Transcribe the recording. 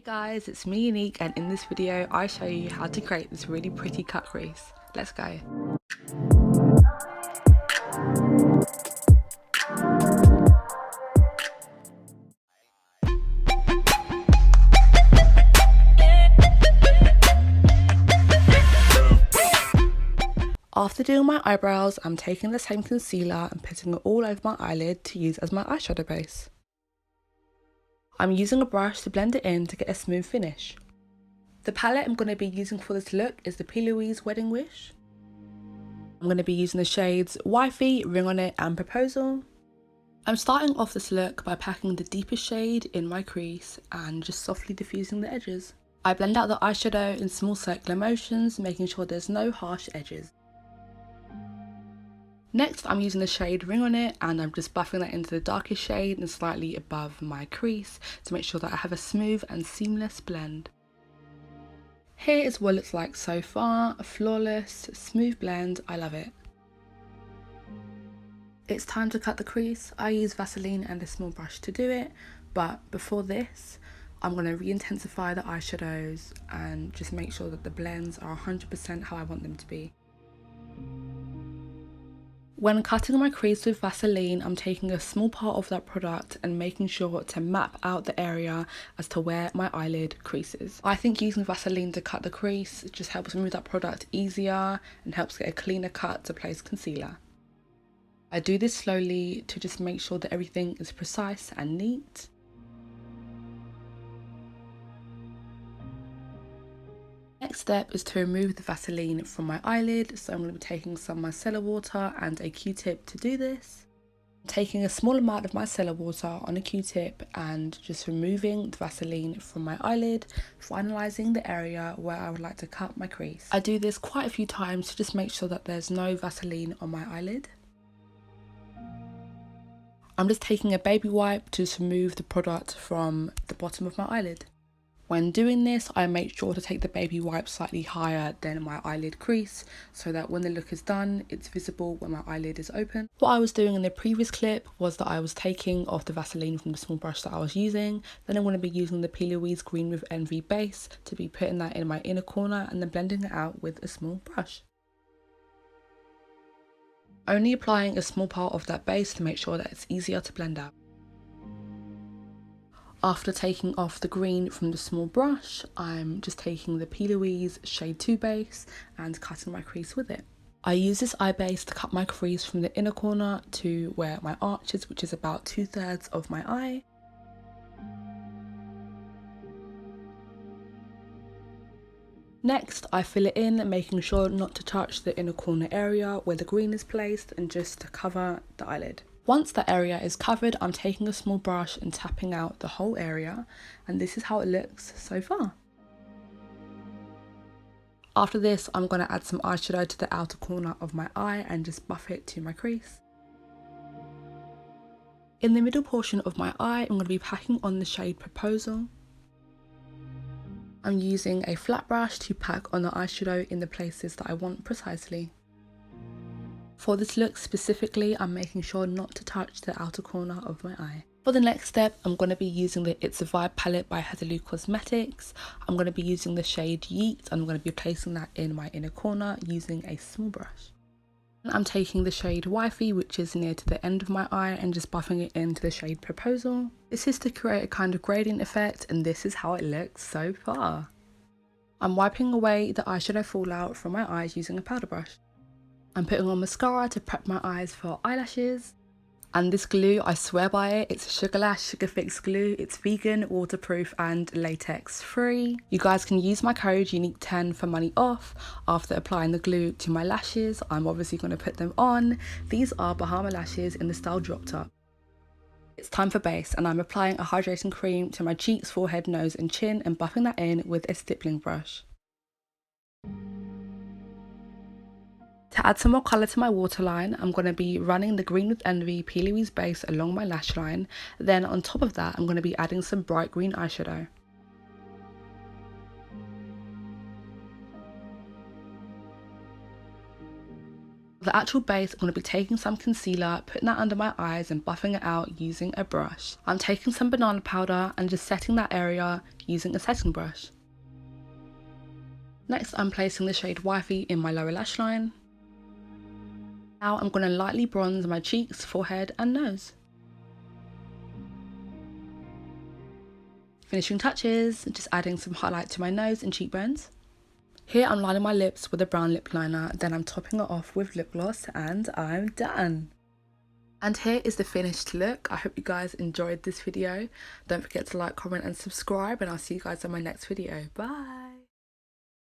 Hey guys, it's me Unique, and in this video I show you how to create this really pretty cut crease. Let's go. After doing my eyebrows, I'm taking the same concealer and putting it all over my eyelid to use as my eyeshadow base. I'm using a brush to blend it in to get a smooth finish. The palette I'm going to be using for this look is the Plouise Wedding Wish. I'm going to be using the shades Wifey, Ring on It and Proposal. I'm starting off this look by packing the deepest shade in my crease and just softly diffusing the edges. I blend out the eyeshadow in small circular motions, making sure there's no harsh edges. Next, I'm using the shade Ring on It and I'm just buffing that into the darkest shade and slightly above my crease to make sure that I have a smooth and seamless blend. Here is what it looks like so far, a flawless, smooth blend, I love it. It's time to cut the crease. I use Vaseline and a small brush to do it, but before this, I'm going to re-intensify the eyeshadows and just make sure that the blends are 100% how I want them to be. When cutting my crease with Vaseline, I'm taking a small part of that product and making sure to map out the area as to where my eyelid creases. I think using Vaseline to cut the crease just helps move that product easier and helps get a cleaner cut to place concealer. I do this slowly to just make sure that everything is precise and neat. Next step is to remove the Vaseline from my eyelid, so I'm going to be taking some micellar water and a Q-tip to do this. I'm taking a small amount of micellar water on a Q-tip and just removing the Vaseline from my eyelid, finalising the area where I would like to cut my crease. I do this quite a few times to just make sure that there's no Vaseline on my eyelid. I'm just taking a baby wipe to just remove the product from the bottom of my eyelid. When doing this, I make sure to take the baby wipe slightly higher than my eyelid crease so that when the look is done, it's visible when my eyelid is open. What I was doing in the previous clip was that I was taking off the Vaseline from the small brush that I was using. Then I'm going to be using the Plouise Green with Envy base to be putting that in my inner corner and then blending it out with a small brush. Only applying a small part of that base to make sure that it's easier to blend out. After taking off the green from the small brush, I'm just taking the Plouise Shade 2 base and cutting my crease with it. I use this eye base to cut my crease from the inner corner to where my arch is, which is about 2/3 of my eye. Next, I fill it in, making sure not to touch the inner corner area where the green is placed and just to cover the eyelid. Once that area is covered, I'm taking a small brush and tapping out the whole area, and this is how it looks so far. After this, I'm going to add some eyeshadow to the outer corner of my eye and just buff it to my crease. In the middle portion of my eye, I'm going to be packing on the shade Proposal. I'm using a flat brush to pack on the eyeshadow in the places that I want precisely. For this look specifically, I'm making sure not to touch the outer corner of my eye. For the next step, I'm going to be using the It's a Vibe palette by heatherloucosmetics. I'm going to be using the shade Yeet and I'm going to be placing that in my inner corner using a small brush. I'm taking the shade Wifey, which is near to the end of my eye, and just buffing it into the shade Proposal. This is to create a kind of gradient effect, and this is how it looks so far. I'm wiping away the eyeshadow fallout from my eyes using a powder brush. I'm putting on mascara to prep my eyes for eyelashes. And this glue, I swear by it, it's a Sugarlash Sugarfix glue. It's vegan, waterproof and latex free. You guys can use my code Unique10 for money off. After applying the glue to my lashes, I'm obviously going to put them on. These are Bahama lashes in the style Drop Top. It's time for base, and I'm applying a hydrating cream to my cheeks, forehead, nose and chin and buffing that in with a stippling brush. To add some more colour to my waterline, I'm going to be running the Green with Envy Plouise base along my lash line. Then on top of that, I'm going to be adding some bright green eyeshadow. For the actual base, I'm going to be taking some concealer, putting that under my eyes and buffing it out using a brush. I'm taking some banana powder and just setting that area using a setting brush. Next, I'm placing the shade Wifey in my lower lash line. Now I'm going to lightly bronze my cheeks, forehead and nose. Finishing touches, just adding some highlight to my nose and cheekbones. Here I'm lining my lips with a brown lip liner, then I'm topping it off with lip gloss and I'm done. And here is the finished look. I hope you guys enjoyed this video. Don't forget to like, comment and subscribe, and I'll see you guys on my next video. Bye!